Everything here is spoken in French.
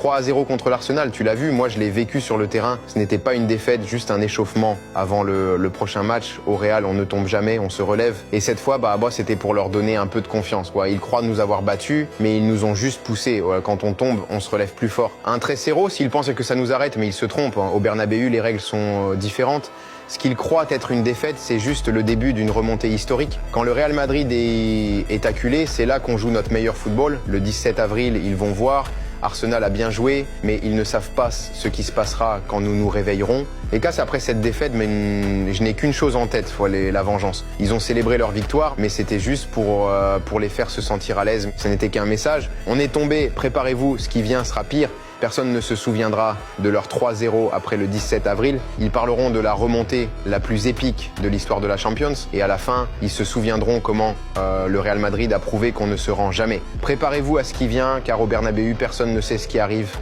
3-0 contre l'Arsenal, tu l'as vu, moi je l'ai vécu sur le terrain. Ce n'était pas une défaite, juste un échauffement avant le prochain match. Au Real, on ne tombe jamais, on se relève. Et cette fois, c'était pour leur donner un peu de confiance, quoi. Ils croient nous avoir battus, mais ils nous ont juste poussés. Quand on tombe, on se relève plus fort. Un 13-0, s'ils pensent que ça nous arrête, mais ils se trompent. Au Bernabéu, les règles sont différentes. Ce qu'ils croient être une défaite, c'est juste le début d'une remontée historique. Quand le Real Madrid est acculé, c'est là qu'on joue notre meilleur football. Le 17 avril, ils vont voir. Arsenal a bien joué, mais ils ne savent pas ce qui se passera quand nous nous réveillerons. Et Cas, après cette défaite, je n'ai qu'une chose en tête, la vengeance. Ils ont célébré leur victoire, mais c'était juste pour les faire se sentir à l'aise. Ce n'était qu'un message. On est tombé, préparez-vous, ce qui vient sera pire. Personne ne se souviendra de leur 3-0 après le 17 avril. Ils parleront de la remontée la plus épique de l'histoire de la Champions. Et à la fin, ils se souviendront comment le Real Madrid a prouvé qu'on ne se rend jamais. Préparez-vous à ce qui vient, car au Bernabéu, personne ne sait ce qui arrive.